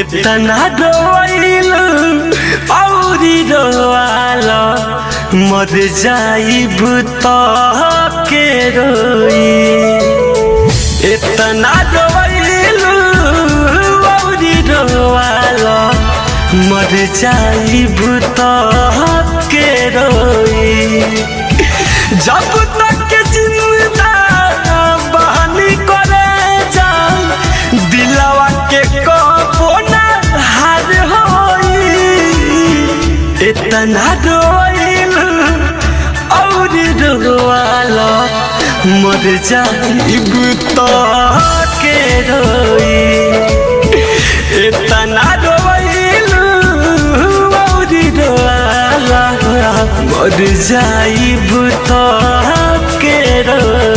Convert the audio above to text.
इतना रोइलू औरी रोआला मर जाइब तो के रोई। इतना रोइलू औरी रोआला मर जाइब तो के रोई। जब तक जिंदा बहानी करे जान दिलवा के कबो ना हार होई। इतना रोइलू और रोआला मर जाइब तो के रोई। इतना रोइलू और रोआला मर जाइब तो के रोई।